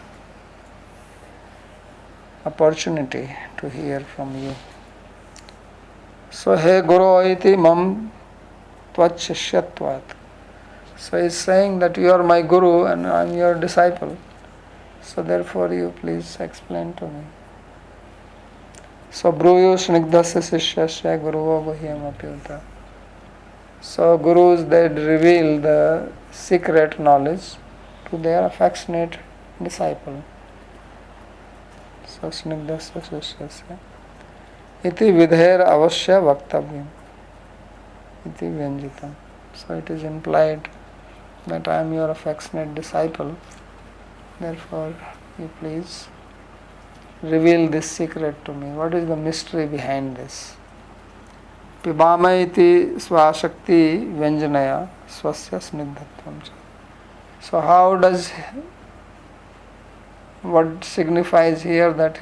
opportunity to hear from you? So He Guru iti mam tvachishyatvat. So he is saying that you are my Guru and I am your disciple. So therefore you please explain to me. So Bruyu Snigdhasya Sishyasya Guruva Guhyam Apyuta. So Gurus, they reveal the secret knowledge to their affectionate disciple. So Snigdhasya Sishyasya Iti Vidher Avashya Vaktavyam Iti Vyanjitam. So it is implied that I am your affectionate disciple. Therefore, you please reveal this secret to me. What is the mystery behind this? Pibama iti swashakti vyanjanaya swasya snigdhatvam. So how does, what signifies here that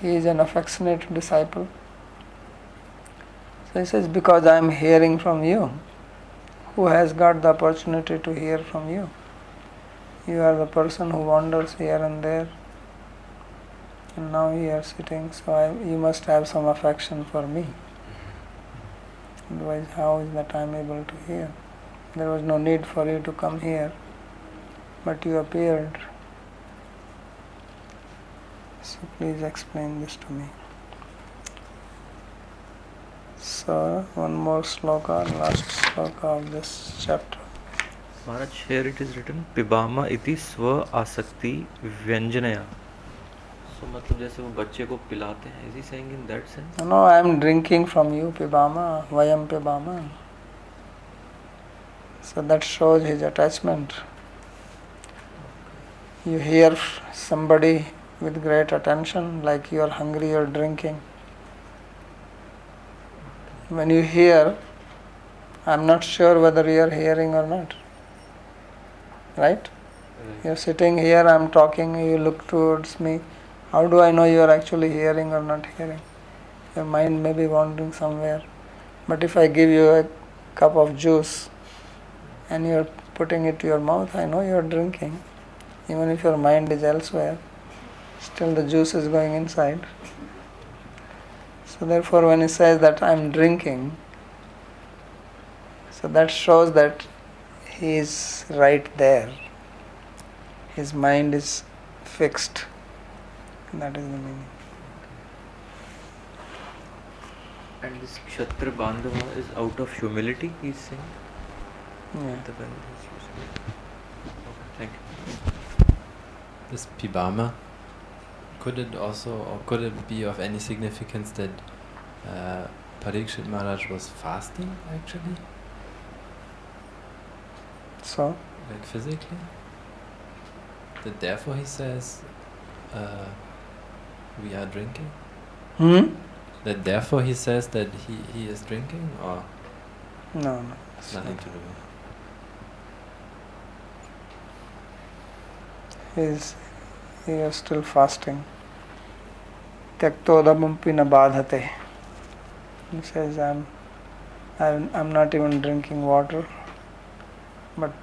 he is an affectionate disciple? So he says, because I am hearing from you. Who has got the opportunity to hear from you? You are the person who wanders here and there, and now you are sitting, so you must have some affection for me. Otherwise, how is that I am able to hear? There was no need for you to come here, but you appeared. So please explain this to me. So, one more sloka, last sloka of this chapter. Maharaj, here it is written Pibama iti swa asakti vyanjanaya. So मतलब जैसे वो बच्चे को पिलाते हैं, is he saying in that sense? No, I am drinking from you, Pibama, Vayam Pibama. So that shows his attachment. You hear somebody with great attention, like you are hungry, you are drinking. When you hear, I am not sure whether you are hearing or not. Right? You are sitting here, I am talking, you look towards me. How do I know you are actually hearing or not hearing? Your mind may be wandering somewhere. But if I give you a cup of juice and you are putting it to your mouth, I know you are drinking. Even if your mind is elsewhere, still the juice is going inside. So therefore when he says that I am drinking, so that shows that he is right there. His mind is fixed. That is the meaning. And this Kshatriya Bandhava is out of humility, he is saying? Yeah. Okay, thank you. This Pibama, could it also, or could it be of any significance that Parikshit Maharaj was fasting actually? So? Like physically? That therefore he says, we are drinking? That therefore he says that he is drinking, or? No. Nothing to do with. He is still fasting. Tyaktodamampi na badhate. He says, I'm not even drinking water, but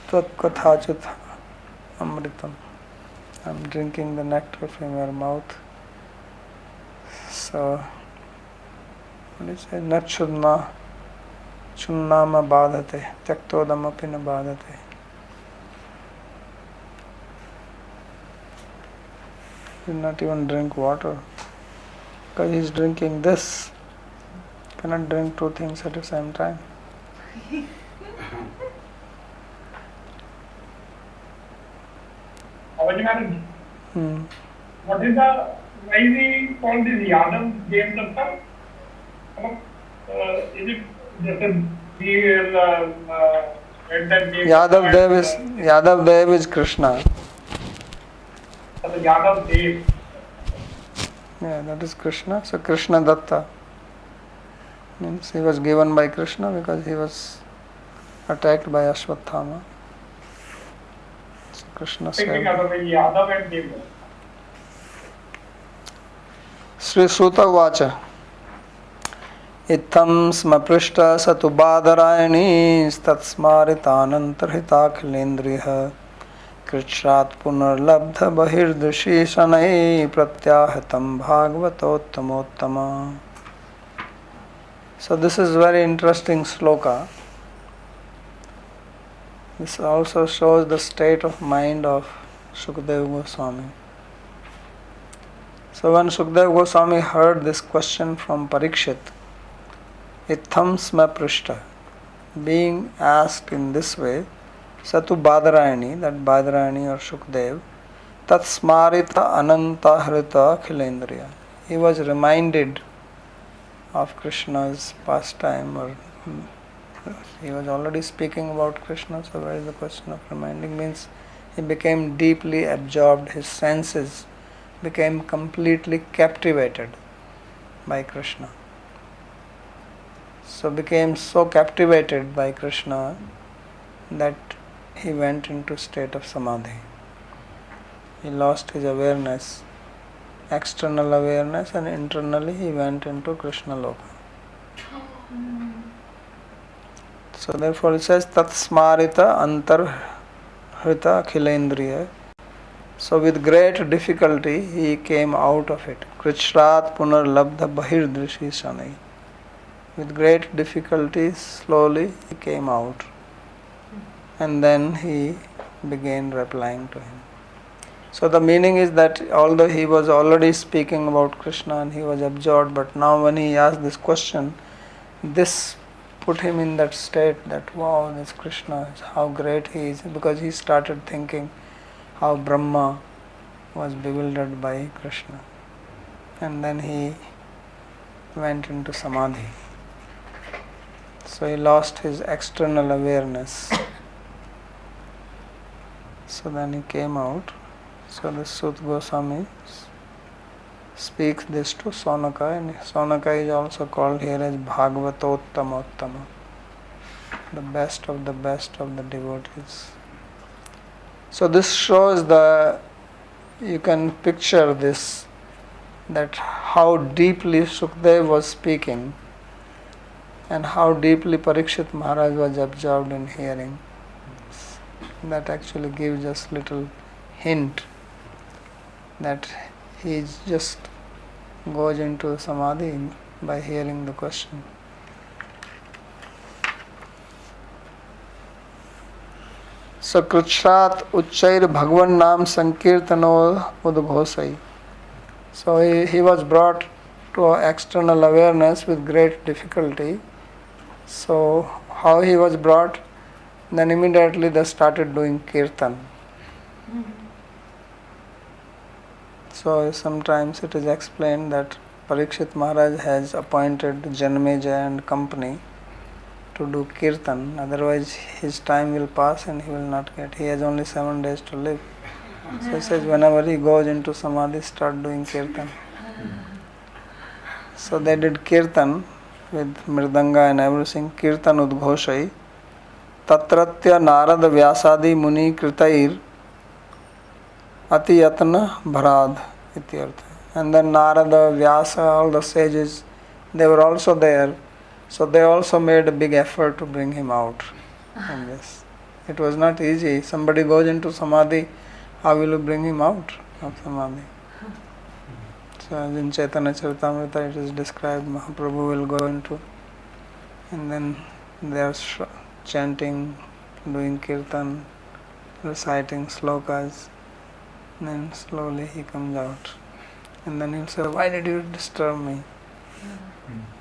tvat kathachit amritam. I'm drinking the nectar from your mouth. So, what do you say? Nat chudna chunnama badhate. Tyaktodamapi na badhate. He will not even drink water. Because he is drinking this. Cannot drink two things at the same time. What is the, why is he called this Yadav Dev Datta? Is it just a real Yadav Dev is Krishna. Yadav Dev. Yeah, that is Krishna. So Krishna Datta means he was given by Krishna because he was attacked by Ashwatthama. So Krishna said. Sri Suta Vacha Itham smaprishtha satu badarayani statsmaritanantarhitakhilendriha Krishrat punarlabdha bahirdushi shanai pratyahatam bhagavatottama. So this is very interesting sloka. This also shows the state of mind of Shukadeva Goswami. So when Shukadeva Goswami heard this question from Parikshit, Itham sma prishta, being asked in this way, Satu Badarayani, that Badarayani or Shukdev, Tat smarita ananta hrita khilendriya. He was reminded of Krishna's pastime, or he was already speaking about Krishna, so where is the question of reminding? Means he became deeply absorbed, his senses became completely captivated by Krishna. So became so captivated by Krishna that he went into state of samadhi. He lost his awareness, external awareness, and internally he went into Krishna loka. So therefore it says tat smarita antarhrita khilendriya. So with great difficulty he came out of it. Krishrat punar labdha bahirdrishi shanai. With great difficulty slowly he came out. And then he began replying to him. So the meaning is that although he was already speaking about Krishna and he was absorbed, but now when he asked this question, this put him in that state that wow, this Krishna, how great he is, because he started thinking how Brahma was bewildered by Krishna. And then he went into samadhi. So he lost his external awareness. So then he came out. So the Sut Goswami speaks this to Sonaka, and Sonaka is also called here as Bhāgavatottama, the best of the devotees. So this shows you can picture this, that how deeply Shukdev was speaking and how deeply Parikshit Maharaj was absorbed in hearing. That actually gives us little hint that he just goes into samadhi by hearing the question. So Krishrat Uchchair Bhagavan Nam Sankirtano Udghosai. So he was brought to external awareness with great difficulty. So how he was brought? Then immediately they started doing kirtan. So sometimes it is explained that Parikshit Maharaj has appointed Janmeja and company to do kirtan, otherwise his time will pass and he will not get. He has only 7 days to live. So he says whenever he goes into samadhi, start doing kirtan. So they did kirtan with mridanga and everything, kirtan udghoshai, tatratya narad vyasadi muni kritair ati yatna bharad ityartha. And then Narada, Vyasa, all the sages, they were also there. So they also made a big effort to bring him out from this. It was not easy. Somebody goes into samadhi, how will you bring him out of samadhi? So as in Chaitanya Charitamrita it is described, Mahaprabhu will go into, and then they are chanting, doing kirtan, reciting slokas, and then slowly he comes out. And then he'll say, why did you disturb me?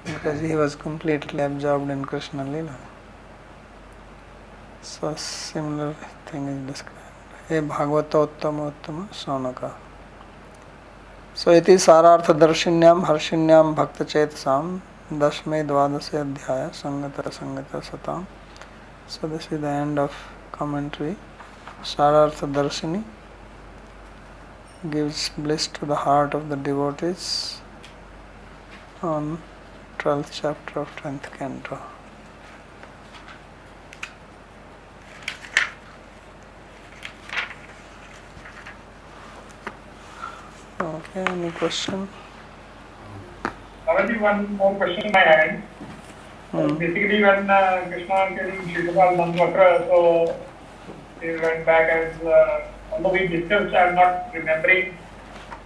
Because he was completely absorbed in Krishna Lila. So similar thing is described. Hey Bhāgavatottama Sonaka. So iti sarartha darshinyam harshinyam bhakta chetasam dashme dvadase adhyaya sangata satam. So this is the end of commentary. Sarartha darshini gives bliss to the heart of the devotees on 12th chapter of 10th Canto. Okay, any question? Babaji, one more question in my hand. Basically, when Krishna killed Shishupal Manvatra, so he went back as, although we discussed, I'm not remembering.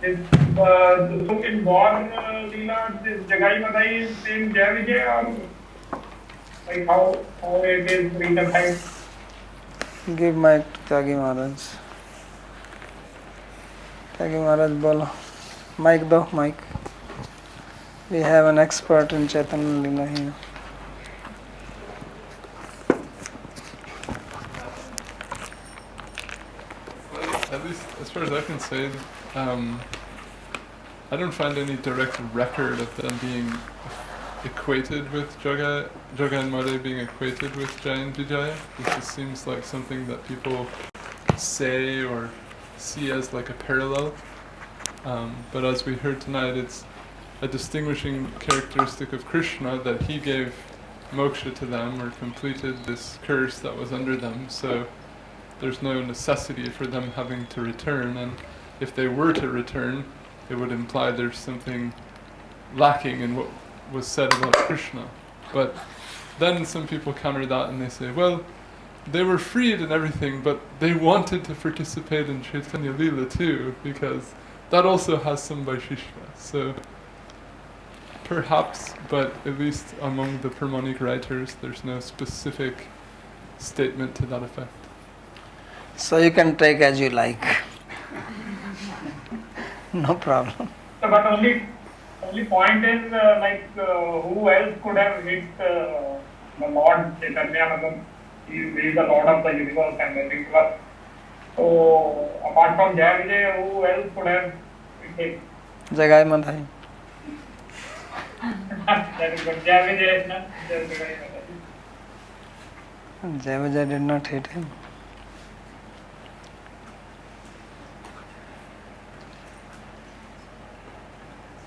Is so in Rāsa-līlā, this Jagai Madai is same Jai Vijay, or like how it is reconciled? Give mic to Tyagi Maharaj. Tyagi Maharaj, bolo. Mic do, mic. We have an expert in Chaitanya Leela here. At least as far as I can say, I don't find any direct record of them being equated with Jaga and Madai being equated with Jai and Vijaya. It just seems like something that people say or see as like a parallel. But as we heard tonight, it's a distinguishing characteristic of Krishna that he gave moksha to them or completed this curse that was under them. So there's no necessity for them having to return, and if they were to return, it would imply there's something lacking in what was said about Krishna. But then some people counter that and they say, well, they were freed and everything, but they wanted to participate in Chaitanya Leela too, because that also has some Vaishishta. So perhaps, but at least among the Pramanic writers, there's no specific statement to that effect. So you can take as you like. No problem. So, but only point is who else could have hit the Lord Chaitanya? He is the Lord of the universe and everything plus. So apart from Jai Vijay, who else could have hit him? Jagai Madai. That is good. Jai Vijay is not Jagai Madai. Jai Vijay did not hit him.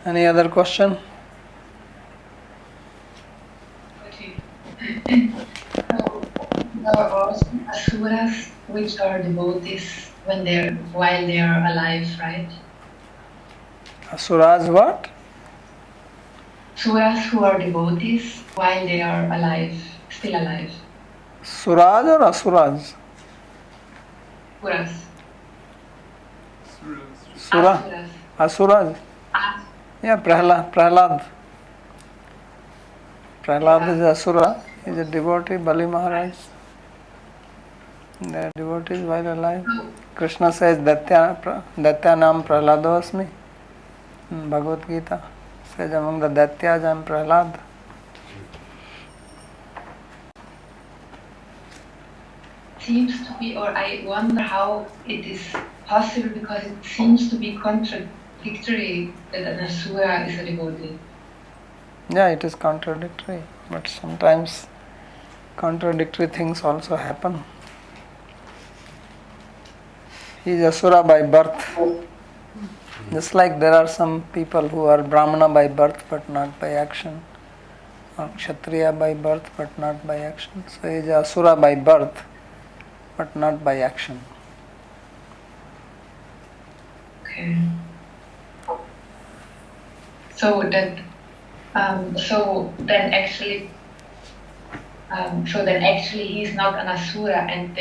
Any other question? There are also asuras which are devotees while they are alive, right? Asuras what? Suras who are devotees while they are alive, still alive. Suraj or Asuras? Suras. Sura? Asuras. Asuras? Yeah, Prahlad. Prahlad is Asura. He is a devotee, Bali Maharaj. They are devotees while alive. Krishna says, Datyanam Prahlado Asmi. In Bhagavad Gita says, among the Datyas I am Prahlad. Seems to be, or I wonder how it is possible, because it seems to be contradictory that an asura is a devotee. Yeah, it is contradictory, but sometimes contradictory things also happen. He is Asura by birth. Just like there are some people who are Brahmana by birth but not by action, or Kshatriya by birth but not by action. So he is Asura by birth but not by action. Okay. So then actually he is not an asura, and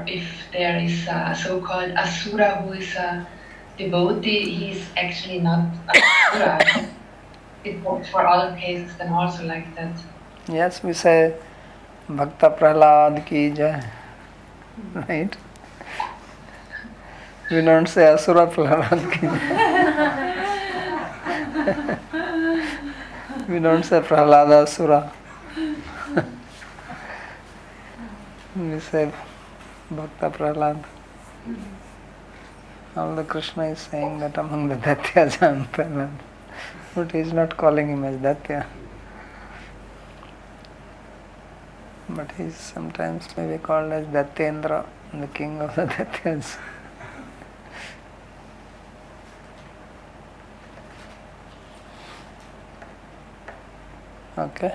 if there is a so-called asura who is a devotee, he is actually not an asura. It works for other cases then also like that. Yes, we say Bhakta Prahlad ki jai, right? We don't say Asura Prahlad ki jai. We don't say Prahlada Asura. We say Bhakta Prahlad. Although Krishna is saying that among the Datyas I am Prahlad, but he is not calling him as Datya. But he is sometimes maybe called as Datyendra, the king of the Datyas. Okay.